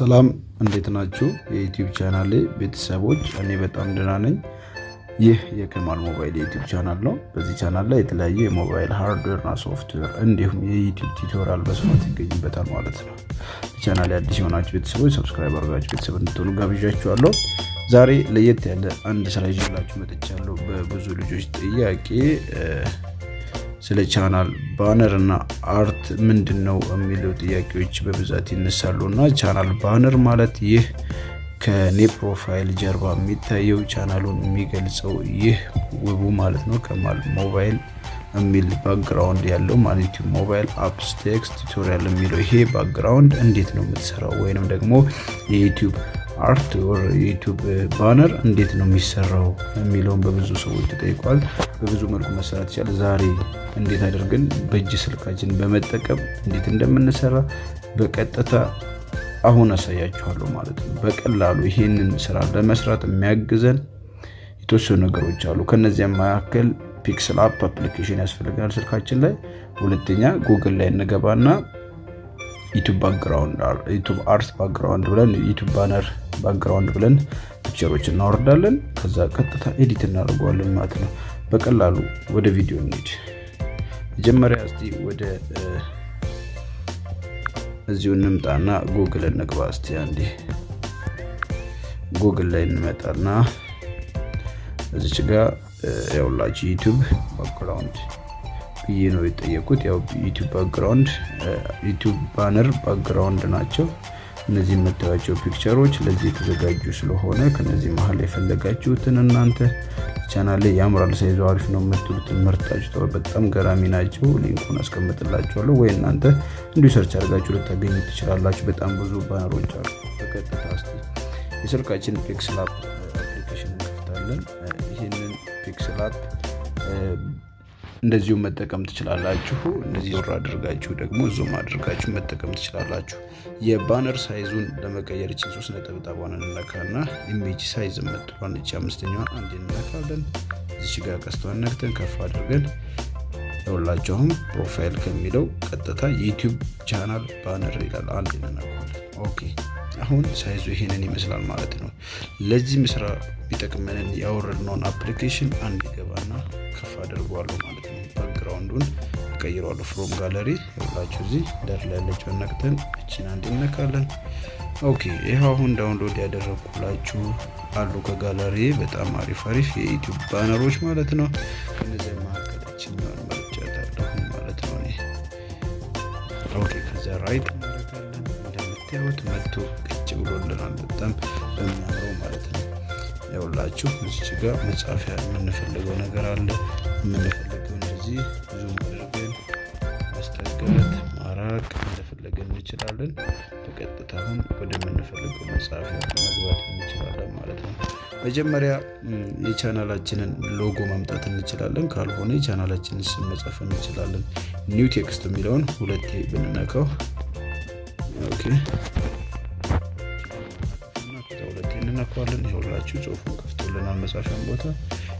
ሰላም እንዴት ናችሁ? የዩቲዩብ ቻናሌ ቤተሰቦች እኔ በጣም ደህና ነኝ። ይህ የከማል ሞባይል የዩቲዩብ ቻናል ነው። በዚህ ቻናል ላይ የተለያዩ የሞባይል ሃርድዌር እና ሶፍትዌር እንዲሁም የዩቲዩብ ቱቶሪያል በስፋት ይገኝበታል ማለት ነው። ቻናሌ አዲስ የሆናችሁ ቤተሰቦች ሰብስክራይብ አድርጋችሁ ቤተሰብ እንድትሆኑ ጋብዣችኋለሁ። ዛሬ ለየት ያለ አንድ ስራ ይዤላችሁ መጥቻለሁ። በብዙ ልጆች ጥያቄ ስለ ቻናል ባነር እና አርት ምንድነው የሚሉ ጥያቄዎች በብዛት ይነሳሉና ቻናል ባነር ማለት ይህ ከኔ ፕሮፋይል ጀርባ የሚታየው ቻናሉን የሚገልጸው ይህ ውቡ ማለት ነው። ከማል ሞባይል የሚል ባክግራውንድ ያለው ማለት ሞባይል አፕስ ቴክስት ቱቶሪያል የሚለው ይሄ ባክግራውንድ እንዴት ነው የምትሰራው ወይንም ደግሞ የዩቲዩብ አርት ወር ዩቲዩብ ባነር እንዴት ነው የሚሰራው የሚለውን በብዙ ሰዎች ተጠይቋል። በብዙ መልኩ መሰራት ይችላል። ዛሬ እንዴት አድርገን በእጅ ስልካችን በመጠቀም እንዴት እንደምንሰራ በቀጥታ አሁን አሳያችኋለሁ ማለት ነው። በቀላሉ ይሄንን ስራ ለመስራት የሚያግዘን የተወሰኑ ነገሮች አሉ። ከነዚያም መካከል ፒክስል አፕ አፕሊኬሽን ያስፈልጋል ስልካችን ላይ። ሁለተኛ ጉግል ላይ እንገባና ዩቲዩብ ባክግራውንድ ዩቲዩብ አርት ባክግራውንድ ብለን ዩቲዩብ ባነር ባክግራውንድ ብለን ፒክቸሮች እናወርዳለን። ከዛ ቀጥታ ኤዲት እናደርገዋለን ማለት ነው። በቀላሉ ወደ ቪዲዮ እንሂድ። መጀመሪያ እስቲ ወደ እዚሁ እንምጣና ጉግል እንግባ። እስቲ አንዴ ጉግል ላይ እንመጣና እዚች ጋር ያውላችሁ ዩቲዩብ ባክግራውንድ ብዬ ነው የጠየቁት። ያው ዩቲዩብ ባክግራውንድ ዩቲዩብ ባነር ባክግራውንድ ናቸው እነዚህ የምታዩቸው ፒክቸሮች ለዚህ የተዘጋጁ ስለሆነ ከነዚህ መሃል የፈለጋችሁትን እናንተ ቻናል ላይ ያምራል ሳይዙ አሪፍ ነው የምትሉትን መርጣችሁ በጣም ገራሚ ናቸው። ሊንኩን አስቀምጥላችኋለሁ ወይ እናንተ እንዲሁ ሰርች አድርጋችሁ ልታገኙ ትችላላችሁ። በጣም ብዙ ባነሮች አሉ። በቀጥታ እስቲ የስልካችን ፒክስል አፕ አፕሊኬሽን እንከፍታለን። ይሄንን ፒክስል አፕ እንደዚሁ መጠቀም ትችላላችሁ። እንደዚህ ዞር አድርጋችሁ ደግሞ ዙም አድርጋችሁ መጠቀም ትችላላችሁ። የባነር ሳይዙን ለመቀየር እቺ 3 ነጥብጣቧን እንነካና ኢሜጅ ሳይዝ መጥቷን እቺ አምስተኛዋን አንዴ እንነካለን። እዚህ ጋር ቀስቷን ነክተን ከፍ አድርገን ያውላችሁም ፕሮፋይል ከሚለው ቀጥታ ዩቲዩብ ቻናል ባነር ይላል። አንዴ እንነካለን። ኦኬ አሁን ሳይዙ ይሄንን ይመስላል ማለት ነው። ለዚህ ስራ ቢጠቅመንን ያወረድነውን አፕሊኬሽን አንድ ገባና ከፍ አድርጓለሁ ማለት ነው። ባክግራውንዱን ቀይሯለሁ ፍሮም ጋለሪ ያውላችሁ እዚህ ዳር ላይ ያለችውን ነክተን እቺን አንድ እንነካለን። ኦኬ ይሄ አሁን ዳውንሎድ ያደረኩላችሁ አሉ ከጋለሪ በጣም አሪፍ የዩቲዩብ ባነሮች ማለት ነው። እነዚህ ማከለችን ነው መርጫታለሁ ማለት ነው። ኦኬ ከዛ ራይት እናደርጋለን። እንደምታዩት መጥቶ ቅጭ ብሎልናል በጣም በሚያምረው ማለት ነው። ያውላችሁ እዚህ ጋር መጻፊያ የምንፈልገው ነገር አለ። የምንፈልገው እንደዚህ ዙም አድርገን ማስጠጋት ማራቅ እንደፈለገን እንችላለን። በቀጥታ አሁን ወደ የምንፈልገው መጻፊያ መግባት እንችላለን ማለት ነው። መጀመሪያ የቻናላችንን ሎጎ ማምጣት እንችላለን። ካልሆነ የቻናላችንን ስም መጻፍ እንችላለን። ኒው ቴክስት የሚለውን ሁለቴ ብንነካው ኦኬ እናከዋለን። ይኸውላችሁ ጽሁፉን ከፍቶልናል። መጻፊያን ቦታ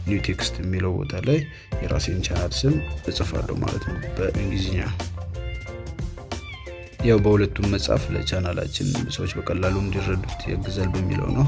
ኒው ቴክስት የሚለው ቦታ ላይ የራሴን ቻናል ስም እጽፋለሁ ማለት ነው በእንግሊዝኛ። ያው በሁለቱም መጻፍ ለቻናላችን ሰዎች በቀላሉ እንዲረዱት ያግዛል በሚለው ነው።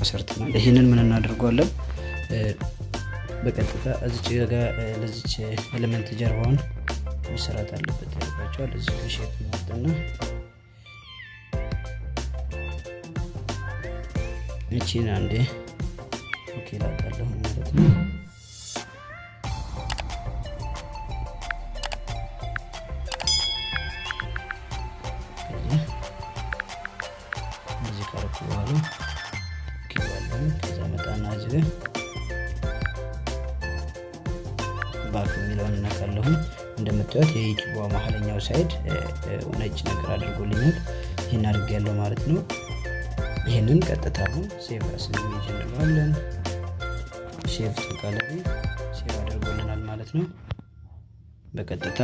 ሰርተናል። ይሄንን ምን እናደርጋለን? በቀጥታ እዚች ጋር ለዚች ኤሌመንት ጀርባውን መስራት አለበት ያልኳቸዋል። እዚህ ሼፕ እናወጣና እቺን አንዴ ኦኬ ላጣለሁ ማለት ነው። እዚህ ካረኩ በኋላ ከዛ መጣና እዚህ ባክ የሚለውን እናካለሁ። እንደምታዩት የዩቲዩብ መሀለኛው ሳይድ ነጭ ነገር አድርጎልኛል። ይሄን አድርጌያለሁ ማለት ነው። ይሄንን ቀጥታ ነው ሴቭ አስ ኢሜጅ እንለዋለን። ሴቭ ቱ ጋለሪ ሴቭ አድርጎልናል ማለት ነው። በቀጥታ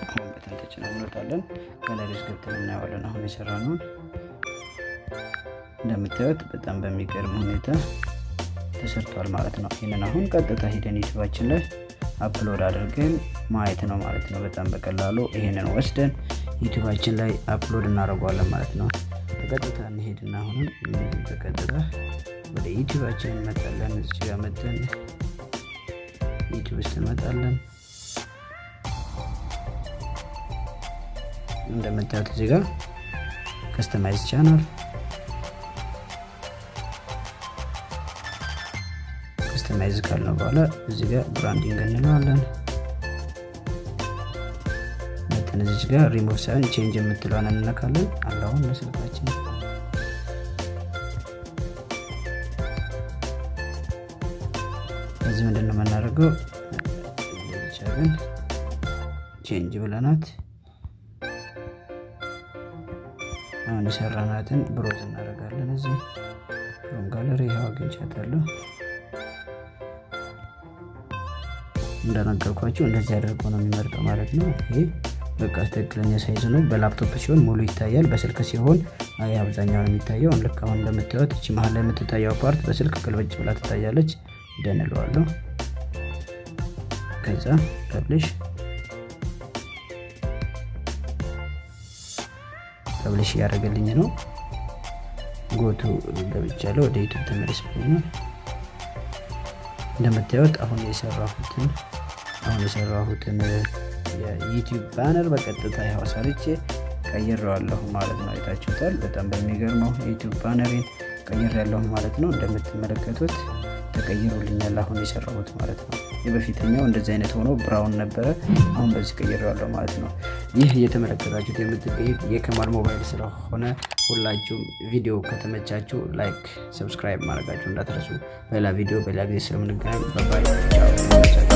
አሁን በተን ተጭነን እንወጣለን። ጋለሪ ውስጥ ገብተን እናየዋለን አሁን የሰራነውን። እንደምታዩት በጣም በሚገርም ሁኔታ ተሰርቷል ማለት ነው። ይሄንን አሁን ቀጥታ ሄደን ዩቲዩባችን ላይ አፕሎድ አድርገን ማየት ነው ማለት ነው። በጣም በቀላሉ ይሄንን ወስደን ዩቲዩባችን ላይ አፕሎድ እናደርጋለን ማለት ነው። በቀጥታ እንሄድና አሁን በቀጥታ ወደ ዩቲዩባችን እንመጣለን። እዚህ ጋር መጥተን ዩቲዩብ ውስጥ እንመጣለን። እንደምታዩት እዚህ ጋር ከስተማይዝ ቻናል ከስተማይዝ ካልነው በኋላ እዚህ ጋር ብራንዲንግ እንለዋለን። እዚህ ጋር ሪሙቭ ሳይሆን ቼንጅ የምትለዋን እንነካለን። አላውን መስልካችን እዚህ ምንድነው የምናደርገው? እዚህ ቼንጅ ብለናት አሁን የሰራናትን ብሮዝ እናደርጋለን። እዚህ ፍሮም ጋለሪ ያው አግኝቻታለሁ። እንደነገርኳችሁ እንደዚህ አድርጎ ነው የሚመርጠው ማለት ነው። ይሄ በቃ ትክክለኛ ሳይዝ ነው። በላፕቶፕ ሲሆን ሙሉ ይታያል፣ በስልክ ሲሆን አብዛኛው ነው የሚታየው። ልክ አሁን እንደምታዩት እቺ መሀል ላይ የምትታየው ፓርት በስልክ ቅልብጭ ብላ ትታያለች። ደንለዋለሁ። ከዛ ፐብሊሽ ያደርግልኝ ነው። ጎቱ ገብቻለሁ። ወደ ዩቲዩብ ተመልሼ እንደምታዩት አሁን የሰራሁትን የዩቲዩብ ባነር በቀጥታ ያው ሰርቼ ቀይሬዋለሁ ማለት ነው። አይታችሁታል። በጣም በሚገርመው የዩቲዩብ ባነሬን ቀይሬያለሁ ማለት ነው። እንደምትመለከቱት ተቀይሮልኛል አሁን የሰራሁት ማለት ነው። የበፊተኛው እንደዚህ አይነት ሆኖ ብራውን ነበረ። አሁን በዚህ ቀይሬዋለሁ ማለት ነው። ይህ እየተመለከታችሁት የምትገኙት የከማል ሞባይል ስለሆነ ሁላችሁም ቪዲዮ ከተመቻችሁ ላይክ፣ ሰብስክራይብ ማድረጋችሁ እንዳትረሱ። በሌላ ቪዲዮ በሌላ ጊዜ ስለምንገናኝ ባይ ባይ።